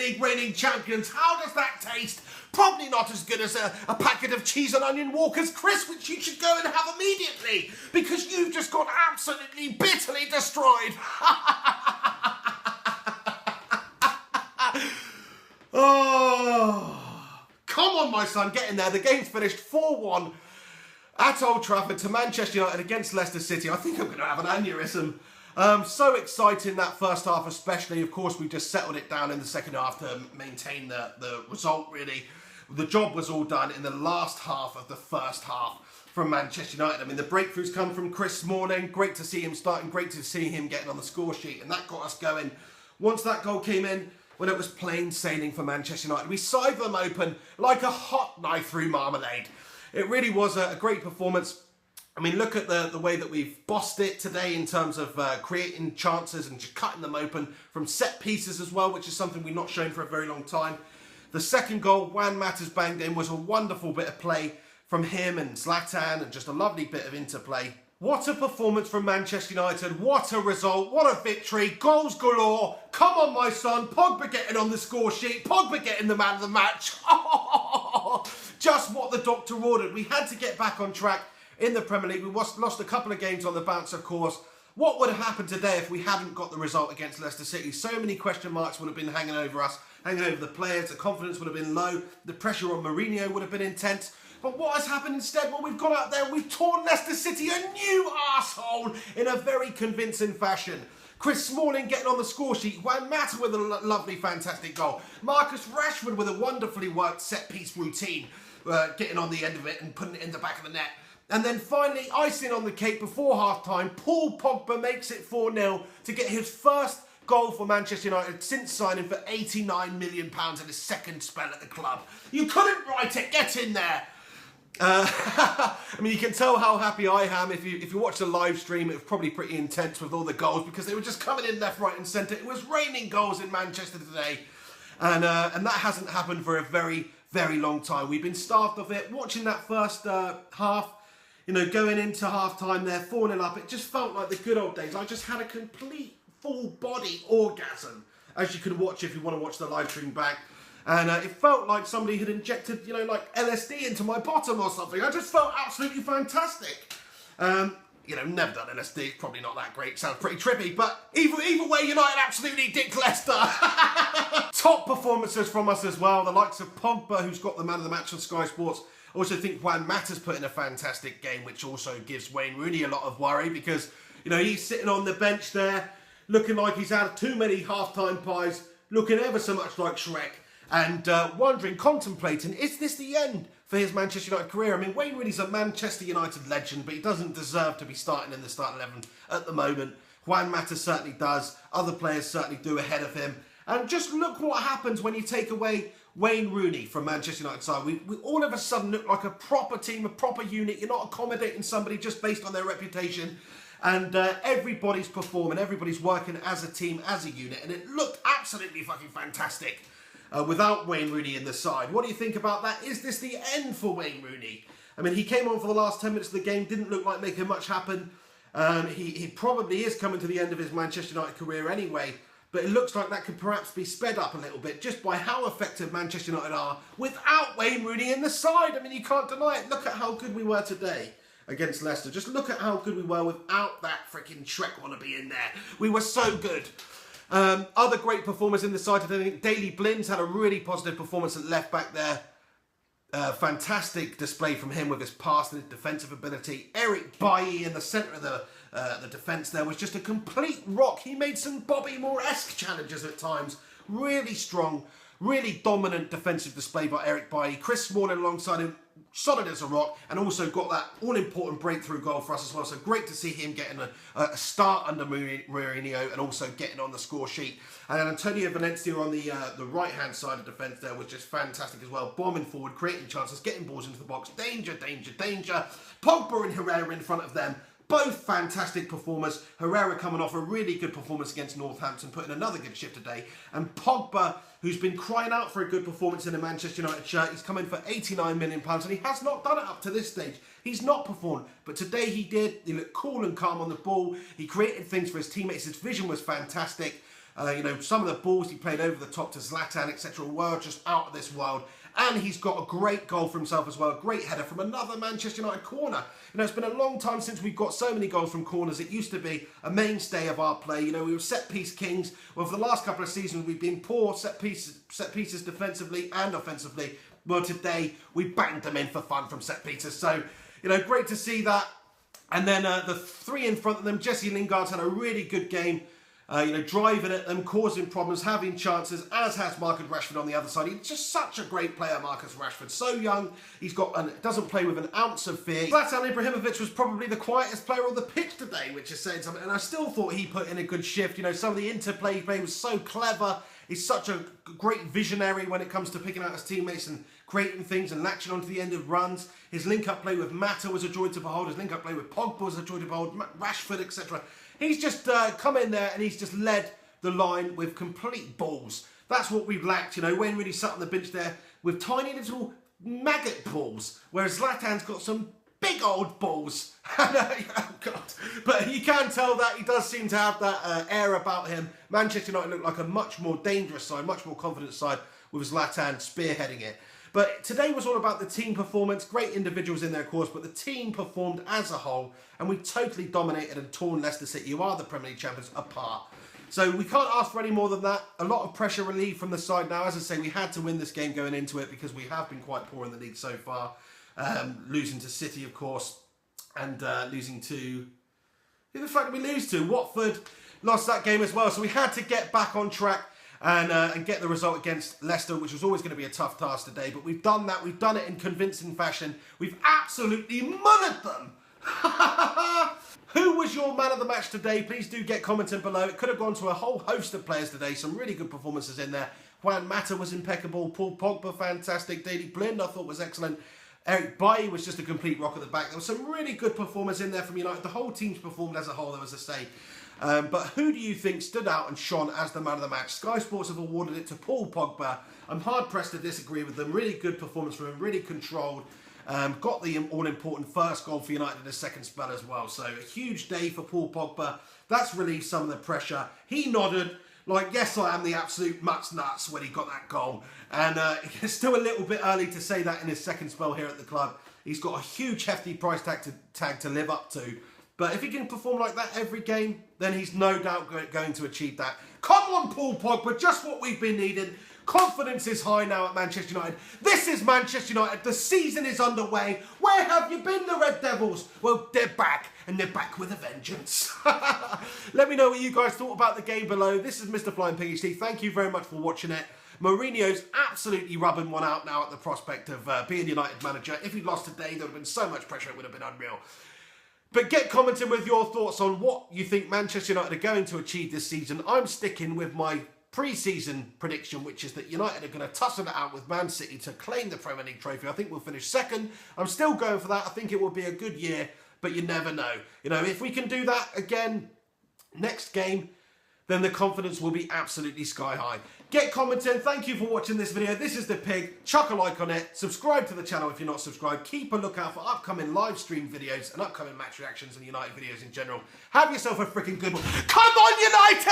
League reigning champions. How does that taste? Probably not as good as a packet of cheese and onion Walker's crisp, which you should go and have immediately, because you've just got absolutely bitterly destroyed. Oh, come on, my son, get in there. The game's finished 4-1 at Old Trafford to Manchester United against Leicester City. I think I'm going to have an aneurysm. So exciting, that first half especially. Of course, we just settled it down in the second half to maintain the result, really. The job was all done in the last half of the first half from Manchester United. I mean, the breakthroughs come from Chris Smalling. Great to see him starting. Great to see him getting on the score sheet. And that got us going. Once that goal came in, when it was plain sailing for Manchester United, we side them open like a hot knife through marmalade. It really was a great performance. I mean, look at the way that we've bossed it today in terms of creating chances and just cutting them open from set pieces as well, which is something we've not shown for a very long time. The second goal, Juan Mata's banged in, was a wonderful bit of play from him and Zlatan, and just a lovely bit of interplay. What a performance from Manchester United. What a result. What a victory. Goals galore. Come on, my son. Pogba getting on the score sheet. Pogba getting the man of the match. Just what the doctor ordered. We had to get back on track in the Premier League. We lost a couple of games on the bounce, of course. What would have happened today if we hadn't got the result against Leicester City? So many question marks would have been hanging over us, hanging over the players. The confidence would have been low. The pressure on Mourinho would have been intense. But what has happened instead? Well, we've gone out there and we've torn Leicester City a new arsehole in a very convincing fashion. Chris Smalling getting on the score sheet. Juan Mata with a lovely, fantastic goal. Marcus Rashford with a wonderfully worked set-piece routine, getting on the end of it and putting it in the back of the net. And then finally, icing on the cake before half-time, Paul Pogba makes it 4-0 to get his first goal for Manchester United since signing for £89 million in his second spell at the club. You couldn't write it. Get in there. I mean, you can tell how happy I am. If you watch the live stream, it was probably pretty intense with all the goals because they were just coming in left, right and centre. It was raining goals in Manchester today. And that hasn't happened for a very, very long time. We've been starved of it. Watching that first half, you know, going into half-time there, 4-0 up, it just felt like the good old days. I just had a complete full-body orgasm, as you can watch if you want to watch the live stream back. And it felt like somebody had injected, you know, like LSD into my bottom or something. I just felt absolutely fantastic. You know, never done LSD. It's probably not that great. Sounds pretty trippy. But either way, United absolutely dicked Leicester. Top performances from us as well. The likes of Pogba, who's got the man of the match on Sky Sports. I also think Juan Mata's put in a fantastic game, which also gives Wayne Rooney a lot of worry because, you know, he's sitting on the bench there, looking like he's had too many half-time pies, looking ever so much like Shrek. And wondering, contemplating, is this the end for his Manchester United career? I mean, Wayne Rooney's a Manchester United legend, but he doesn't deserve to be starting in the starting 11 at the moment. Juan Mata certainly does. Other players certainly do ahead of him. And just look what happens when you take away Wayne Rooney from Manchester United side. We all of a sudden look like a proper team, a proper unit. You're not accommodating somebody just based on their reputation. And everybody's performing, everybody's working as a team, as a unit. And it looked absolutely fucking fantastic. Without Wayne Rooney in the side. What do you think about that? Is this the end for Wayne Rooney? I mean, he came on for the last 10 minutes of the game, didn't look like making much happen. He probably is coming to the end of his Manchester United career anyway, but it looks like that could perhaps be sped up a little bit just by how effective Manchester United are without Wayne Rooney in the side. I mean, you can't deny it. Look at how good we were today against Leicester. Just look at how good we were without that freaking Shrek wannabe in there. We were so good. Other great performers in the side today. I think Daley Blind's had a really positive performance at left back there. Fantastic display from him with his pass and his defensive ability. Eric Bailly in the centre of the defence there was just a complete rock. He made some Bobby Moore-esque challenges at times. Really strong, really dominant defensive display by Eric Bailly. Chris Smalling alongside him, solid as a rock, and also got that all-important breakthrough goal for us as well. So great to see him getting a start under Mourinho and also getting on the score sheet. And then Antonio Valencia on the right-hand side of defence there was just fantastic as well. Bombing forward, creating chances, getting balls into the box. Danger, danger, danger. Pogba and Herrera in front of them. Both fantastic performers. Herrera coming off a really good performance against Northampton, putting another good shift today. And Pogba, who's been crying out for a good performance in a Manchester United shirt. He's come in for £89 million, and he has not done it up to this stage. He's not performed, but today he did. He looked cool and calm on the ball. He created things for his teammates. His vision was fantastic. You know, some of the balls he played over the top to Zlatan, etc., were just out of this world. And he's got a great goal for himself as well, a great header from another Manchester United corner. You know, it's been a long time since we've got so many goals from corners. It used to be a mainstay of our play. You know, we were set-piece kings. Well, for the last couple of seasons, we've been poor set pieces defensively and offensively. Well, today, we banged them in for fun from set pieces. So, you know, great to see that. And then the three in front of them, Jesse Lingard's had a really good game. You know, driving at them, causing problems, having chances, as has Marcus Rashford on the other side. He's just such a great player, Marcus Rashford. So young, he's got doesn't play with an ounce of fear. Zlatan Ibrahimovic was probably the quietest player on the pitch today, which is saying something. And I still thought he put in a good shift. You know, some of the interplay he played was so clever. He's such a great visionary when it comes to picking out his teammates and creating things and latching onto the end of runs. His link-up play with Mata was a joy to behold. His link-up play with Pogba was a joy to behold. Rashford, etc. He's just come in there and he's just led the line with complete balls. That's what we've lacked. You know, Wayne really sat on the bench there with tiny little maggot balls, whereas Zlatan's got some big old balls. Oh God. But you can tell that he does seem to have that air about him. Manchester United look like a much more dangerous side, much more confident side with Zlatan spearheading it. But today was all about the team performance. Great individuals in there, of course, but the team performed as a whole, and we totally dominated and torn Leicester City, who are the Premier League champions, apart. So we can't ask for any more than that. A lot of pressure relieved from the side now. As I say, we had to win this game going into it because we have been quite poor in the league so far. Losing to City, of course, and losing to... Who the fuck did we lose to? Watford lost that game as well. So we had to get back on track and get the result against Leicester, which was always going to be a tough task today. But we've done that. We've done it in convincing fashion. We've absolutely mullered them. Who was your man of the match today? Please do get commenting below. It could have gone to a whole host of players today. Some really good performances in there. Juan Mata was impeccable. Paul Pogba, fantastic. Daley Blind, I thought, was excellent. Eric Bailly was just a complete rock at the back. There was some really good performance in there from United. The whole team's performed as a whole, there was a say. But who do you think stood out and shone as the man of the match? Sky Sports have awarded it to Paul Pogba. I'm hard-pressed to disagree with them. Really good performance from him, really controlled. Got the all-important first goal for United in the second spell as well. So a huge day for Paul Pogba. That's relieved some of the pressure. He nodded like, yes, I am the absolute nuts when he got that goal. And it's still a little bit early to say that in his second spell here at the club. He's got a huge, hefty price tag to live up to. But if he can perform like that every game, then he's no doubt going to achieve that. Come on, Paul Pogba, just what we've been needing. Confidence is high now at Manchester United. This is Manchester United. The season is underway. Where have you been, the Red Devils? Well, they're back, and they're back with a vengeance. Let me know what you guys thought about the game below. This is Mr. Flying Pig HD. Thank you very much for watching it. Mourinho's absolutely rubbing one out now at the prospect of being United manager. If he'd lost today, there would have been so much pressure, it would have been unreal. But get commenting with your thoughts on what you think Manchester United are going to achieve this season. I'm sticking with my pre-season prediction, which is that United are going to tussle it out with Man City to claim the Premier League trophy. I think we'll finish second. I'm still going for that. I think it will be a good year, but you never know. You know, if we can do that again next game, then the confidence will be absolutely sky high. Get commenting. Thank you for watching this video. This is The Pig. Chuck a like on it. Subscribe to the channel if you're not subscribed. Keep a lookout for upcoming live stream videos and upcoming match reactions and United videos in general. Have yourself a freaking good one. Come on, United!